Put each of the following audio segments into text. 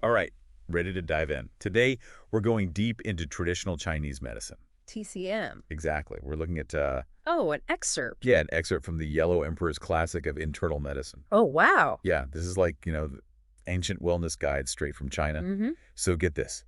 All right, ready to dive in. Today, we're going deep into traditional Chinese medicine. TCM. Exactly. We're looking at, Oh, an excerpt. yeah, an excerpt from the Yellow Emperor's Classic of Internal Medicine. Oh, wow. Yeah, this is like, the ancient wellness guide straight from China. Mm-hmm. So get this.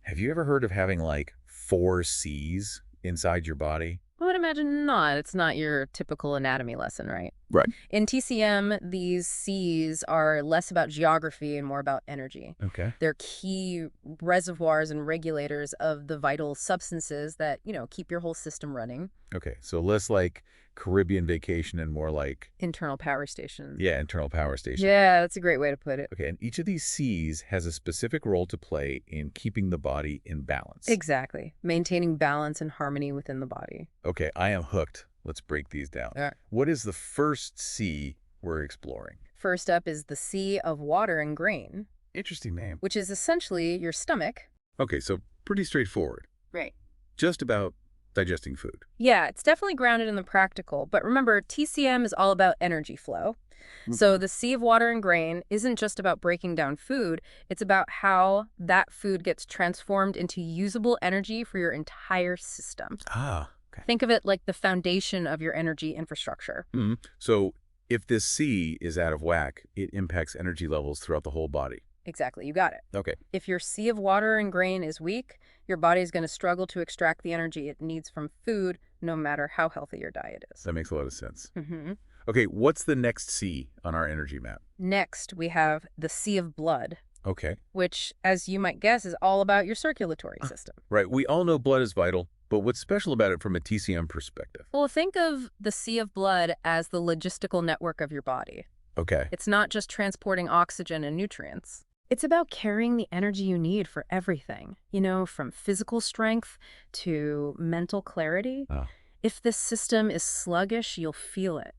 Have you ever heard of having like 4 C's inside your body? I would imagine not. It's not your typical anatomy lesson, right? Right. In TCM, these C's are less about geography and more about energy. Okay. They're key reservoirs and regulators of the vital substances that, keep your whole system running. Okay, so less like Caribbean vacation and more like, Internal power stations. yeah, internal power station. Yeah, that's a great way to put it. Okay, and each of these C's has a specific role to play in keeping the body in balance. Exactly. Maintaining balance and harmony within the body. Okay, I am hooked. Let's break these down. All right. What is the first C we're exploring? First up is the C of water and grain, Interesting name. which is essentially your stomach. Okay, so pretty straightforward. Right. Just about digesting food. Yeah, it's definitely grounded in the practical. But remember, TCM is all about energy flow. So the C of water and grain isn't just about breaking down food. It's about how that food gets transformed into usable energy for your entire system. Ah, okay. Think of it like the foundation of your energy infrastructure. So if this C is out of whack, it impacts energy levels throughout the whole body. Exactly, you got it. Okay. If your sea of water and grain is weak, your body's going to struggle to extract the energy it needs from food, no matter how healthy your diet is. That makes a lot of sense. hmm Okay, what's the next C on our energy map? Next, we have the sea of blood, Okay. which, as you might guess, is all about your circulatory system. Right, we all know blood is vital, but what's special about it from a TCM perspective? Well, think of the sea of blood as the logistical network of your body. Okay. It's not just transporting oxygen and nutrients. It's about carrying the energy you need for everything, from physical strength to mental clarity. Oh. If this system is sluggish, you'll feel it.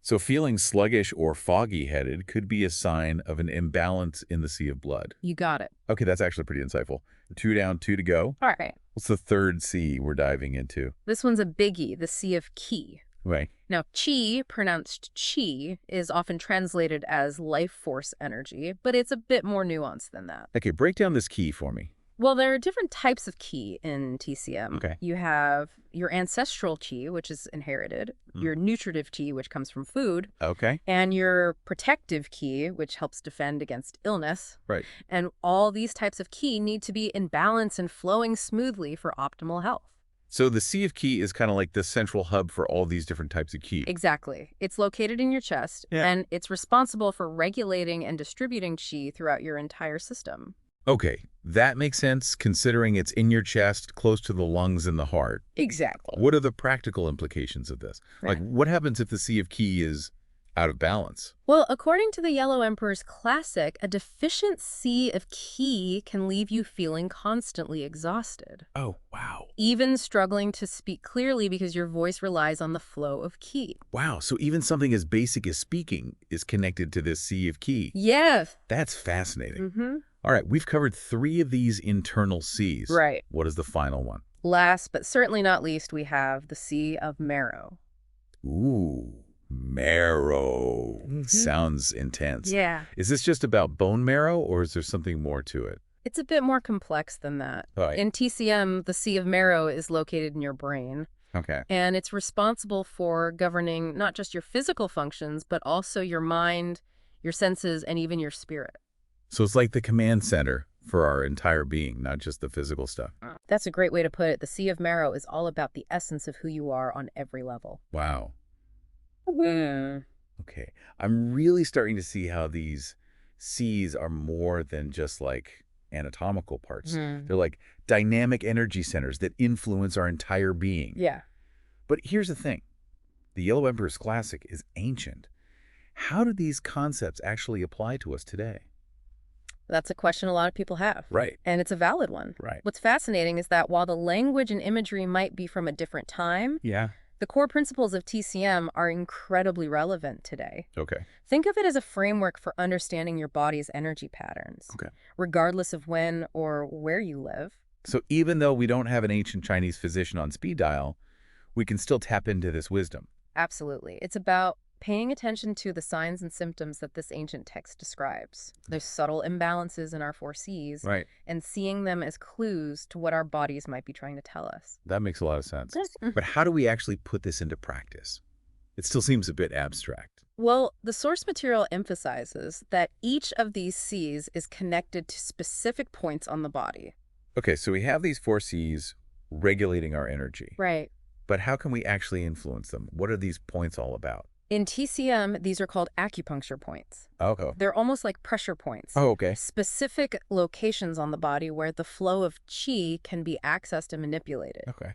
So feeling sluggish or foggy-headed could be a sign of an imbalance in the sea of blood. You got it. Okay, that's actually pretty insightful. 2 down, 2 to go. All right. What's the third C we're diving into? This one's a biggie, the sea of qi. Right. Now, qi, pronounced chi, is often translated as life force energy, but it's a bit more nuanced than that. Okay, break down this key for me. Well, there are different types of qi in TCM. Okay. You have your ancestral qi, which is inherited, your nutritive qi, which comes from food, Okay. and your protective qi, which helps defend against illness. Right. And all these types of qi need to be in balance and flowing smoothly for optimal health. So the sea of key is kind of like the central hub for all these different types of key. Exactly. It's located in your chest, Yeah. and it's responsible for regulating and distributing qi throughout your entire system. Okay, that makes sense considering it's in your chest, close to the lungs and the heart. Exactly. What are the practical implications of this? Like, Right. what happens if the sea of key is out of balance? Well, according to the Yellow Emperor's Classic, a deficient qi of qi can leave you feeling constantly exhausted, Oh, wow. even struggling to speak clearly because your voice relies on the flow of qi. Wow, so even something as basic as speaking is connected to this sea of key. Yes. That's fascinating. Mm-hmm. All right, we've covered 3 of these internal C's. Right. What is the final one? Last, but certainly not least, we have the sea of marrow. Ooh, marrow. Mhm. Sounds intense. Yeah. Is this just about bone marrow, or is there something more to it? It's a bit more complex than that. All right. In TCM, the sea of marrow is located in your brain, Okay. and it's responsible for governing not just your physical functions, but also your mind, your senses, and even your spirit. So it's like the command center for our entire being, not just the physical stuff. That's a great way to put it. The sea of marrow is all about the essence of who you are on every level. Wow. Mm. Okay. I'm really starting to see how these C's are more than just like anatomical parts. Mhm. They're like dynamic energy centers that influence our entire being. Yeah. But here's the thing. The Yellow Emperor's Classic is ancient. How do these concepts actually apply to us today? That's a question a lot of people have. Right. And it's a valid one. Right. What's fascinating is that while the language and imagery might be from a different time, Yeah. the core principles of TCM are incredibly relevant today. Okay. Think of it as a framework for understanding your body's energy patterns, Okay. regardless of when or where you live. So even though we don't have an ancient Chinese physician on speed dial, we can still tap into this wisdom. Absolutely. It's about paying attention to the signs and symptoms that this ancient text describes. There's subtle imbalances in our four C's, Right. and seeing them as clues to what our bodies might be trying to tell us. That makes a lot of sense. But how do we actually put this into practice? It still seems a bit abstract. Well, the source material emphasizes that each of these C's is connected to specific points on the body. Okay, so we have these four C's regulating our energy. Right. But how can we actually influence them? What are these points all about? In TCM, these are called acupuncture points. Okay. They're almost like pressure points. Oh, okay. Specific locations on the body where the flow of qi can be accessed and manipulated. Okay.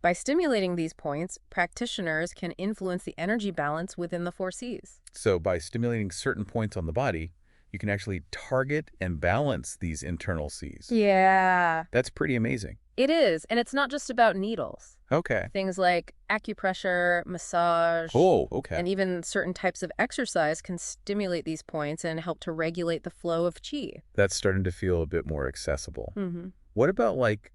By stimulating these points, practitioners can influence the energy balance within the four C's. So by stimulating certain points on the body, you can actually target and balance these internal C's. Yeah. That's pretty amazing. It is, and it's not just about needles. Okay. Things like acupressure, massage, Oh, okay. and even certain types of exercise can stimulate these points and help to regulate the flow of qi. That's starting to feel a bit more accessible. Mm-hmm. What about like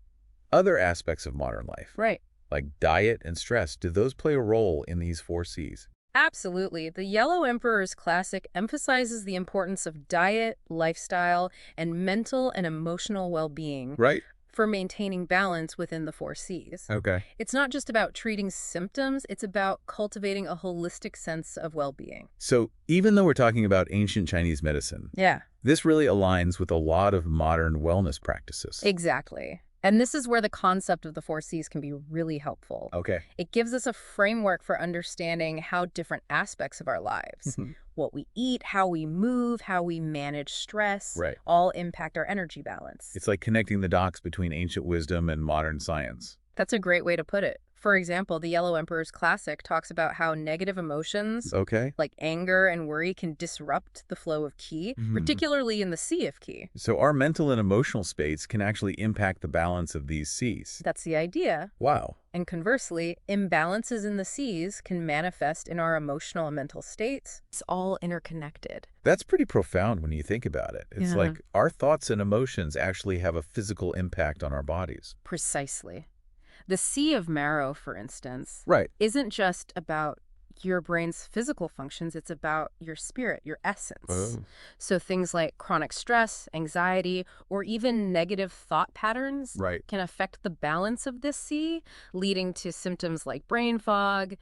other aspects of modern life? Right. Like diet and stress, do those play a role in these four C's? Absolutely. The Yellow Emperor's Classic emphasizes the importance of diet, lifestyle, and mental and emotional well-being Right. for maintaining balance within the four C's. Okay. It's not just about treating symptoms, it's about cultivating a holistic sense of well-being. So even though we're talking about ancient Chinese medicine, Yeah, this really aligns with a lot of modern wellness practices. exactly. And this is where the concept of the four C's can be really helpful. Okay. It gives us a framework for understanding how different aspects of our lives, what we eat, how we move, how we manage stress, Right. all impact our energy balance. It's like connecting the dots between ancient wisdom and modern science. That's a great way to put it. For example, the Yellow Emperor's Classic talks about how negative emotions Okay. like anger and worry can disrupt the flow of qi, particularly in the C of qi. So our mental and emotional states can actually impact the balance of these C's. That's the idea. Wow. And conversely, imbalances in the C's can manifest in our emotional and mental states. It's all interconnected. That's pretty profound when you think about it. It's Yeah. like our thoughts and emotions actually have a physical impact on our bodies. Precisely. The C of Marrow, for instance, Right. isn't just about your brain's physical functions, it's about your spirit, your essence. Oh. So things like chronic stress, anxiety, or even negative thought patterns Right. can affect the balance of this C, leading to symptoms like brain fog,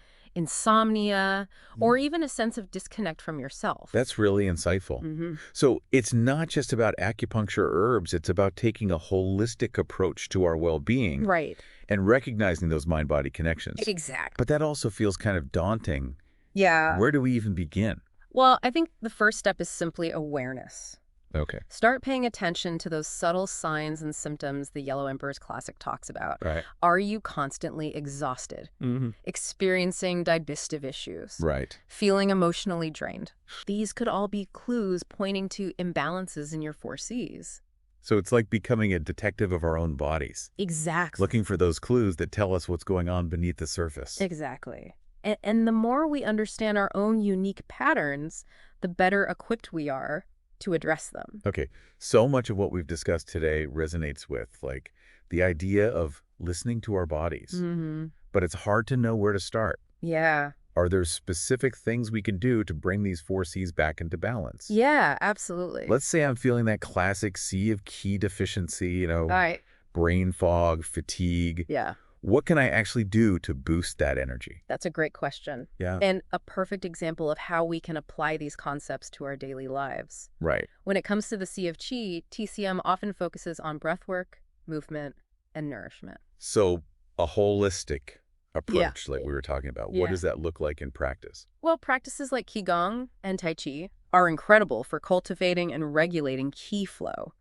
insomnia, or even a sense of disconnect from yourself. That's really insightful. Mm-hmm. So it's not just about acupuncture herbs, it's about taking a holistic approach to our well-being Right. and recognizing those mind-body connections. Exactly. But that also feels kind of daunting. Yeah. Where do we even begin? Well, I think the first step is simply awareness. Okay. Start paying attention to those subtle signs and symptoms the Yellow Emperor's Classic talks about. Right. Are you constantly exhausted? Mm-hmm. Experiencing digestive issues? Right. Feeling emotionally drained? These could all be clues pointing to imbalances in your four C's. So it's like becoming a detective of our own bodies, Exactly. looking for those clues that tell us what's going on beneath the surface. Exactly. And the more we understand our own unique patterns, the better equipped we are to address them. Okay, so much of what we've discussed today resonates with, like, the idea of listening to our bodies. Mm-hmm. But it's hard to know where to start. Yeah. Are there specific things we can do to bring these four C's back into balance? Yeah, absolutely. Let's say I'm feeling that classic C of key deficiency, All right. brain fog, fatigue. Yeah, What can I actually do to boost that energy? that's a great question. Yeah. And a perfect example of how we can apply these concepts to our daily lives. Right. When it comes to the C of Qi, TCM often focuses on breath work, movement, and nourishment. So a holistic approach, Yeah. like we were talking about. Yeah. What does that look like in practice? Well, practices like Qigong and Tai Chi are incredible for cultivating and regulating qi flow.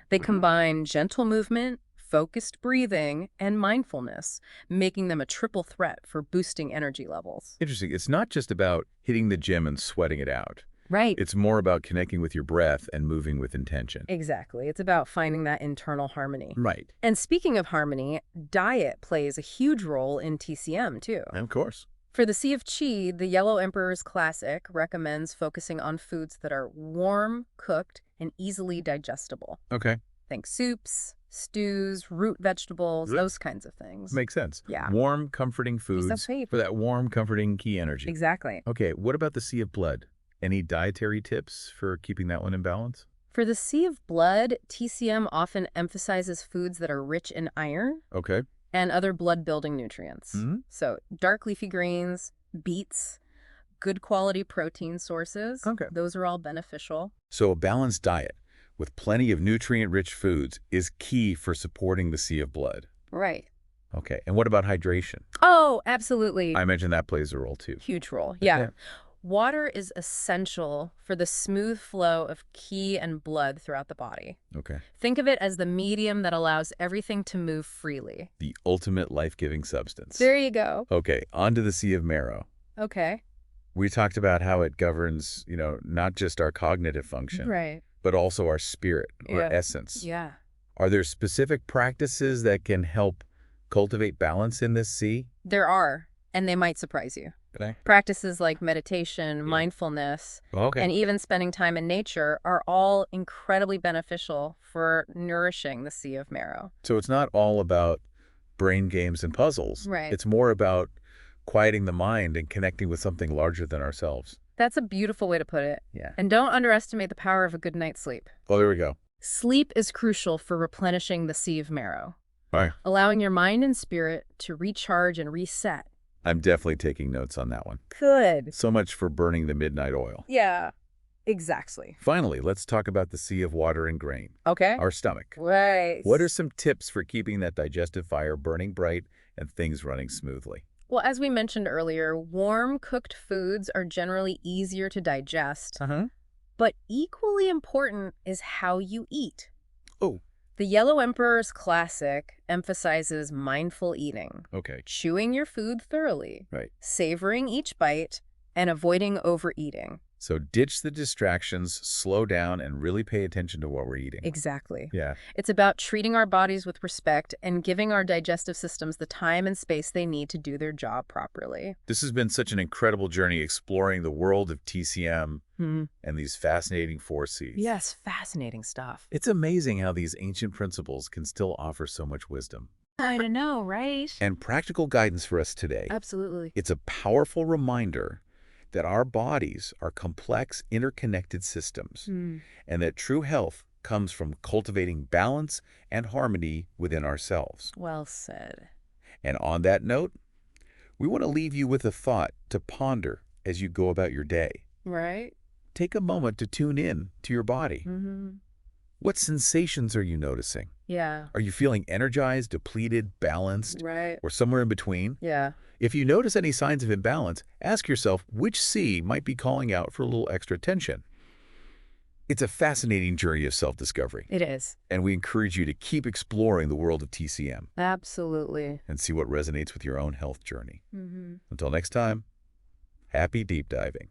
They combine gentle movement, focused breathing, and mindfulness, making them a triple threat for boosting energy levels. Interesting. It's not just about hitting the gym and sweating it out. Right. It's more about connecting with your breath and moving with intention. Exactly. It's about finding that internal harmony. Right. And speaking of harmony, diet plays a huge role in TCM, too. Of course. For the Sea of Qi, the Yellow Emperor's Classic recommends focusing on foods that are warm, cooked, and easily digestible. Okay. Think soups, stews, root vegetables, Good. those kinds of things. Makes sense. Yeah. Warm, comforting foods safe. for that warm, comforting key energy. Exactly. Okay, what about the sea of blood? Any dietary tips for keeping that one in balance? For the sea of blood, TCM often emphasizes foods that are rich in iron Okay. and other blood-building nutrients. Hmm. So dark leafy greens, beets, good quality protein sources. Okay. Those are all beneficial. So a balanced diet with plenty of nutrient-rich foods is key for supporting the sea of blood. Right. Okay, and what about hydration? Oh, absolutely. I imagine that plays a role too. Huge role. Yeah. Yeah. Water is essential for the smooth flow of qi and blood throughout the body. Okay. Think of it as the medium that allows everything to move freely. The ultimate life-giving substance. There you go. Okay, on to the sea of marrow. Okay. We talked about how it governs, not just our cognitive function, Right. but also our spirit or Yeah. essence. Yeah. Are there specific practices that can help cultivate balance in this sea? There are, and they might surprise you. Okay. Practices like meditation, mindfulness, Okay. and even spending time in nature are all incredibly beneficial for nourishing the sea of marrow. So it's not all about brain games and puzzles. Right. It's more about quieting the mind and connecting with something larger than ourselves. That's a beautiful way to put it. Yeah. And don't underestimate the power of a good night's sleep. Well, there we go. Sleep is crucial for replenishing the sea of marrow, All right. allowing your mind and spirit to recharge and reset. I'm definitely taking notes on that one. Good. So much for burning the midnight oil. Yeah, exactly. Finally, let's talk about the sea of water and grain, Okay. our stomach. Right. What are some tips for keeping that digestive fire burning bright and things running smoothly? Well, as we mentioned earlier, warm cooked foods are generally easier to digest, but equally important is how you eat. Oh. The Yellow Emperor's Classic emphasizes mindful eating, Okay. chewing your food thoroughly, Right. savoring each bite, and avoiding overeating. So ditch the distractions, slow down, and really pay attention to what we're eating. Exactly. Yeah. It's about treating our bodies with respect and giving our digestive systems the time and space they need to do their job properly. This has been such an incredible journey exploring the world of TCM Hmm. and these fascinating four C's. Yes, fascinating stuff. It's amazing how these ancient principles can still offer so much wisdom I don't know, right? and practical guidance for us today. Absolutely. It's a powerful reminder that our bodies are complex, interconnected systems, and that true health comes from cultivating balance and harmony within ourselves. Well said. And on that note, we want to leave you with a thought to ponder as you go about your day. Right? Take a moment to tune in to your body. Mm-hmm. What sensations are you noticing? Yeah. Are you feeling energized, depleted, balanced, Right. or somewhere in between? Yeah. If you notice any signs of imbalance, ask yourself which C might be calling out for a little extra attention. It's a fascinating journey of self-discovery, It is. and we encourage you to keep exploring the world of TCM Absolutely. and see what resonates with your own health journey. Mm-hmm. Until next time, happy deep diving.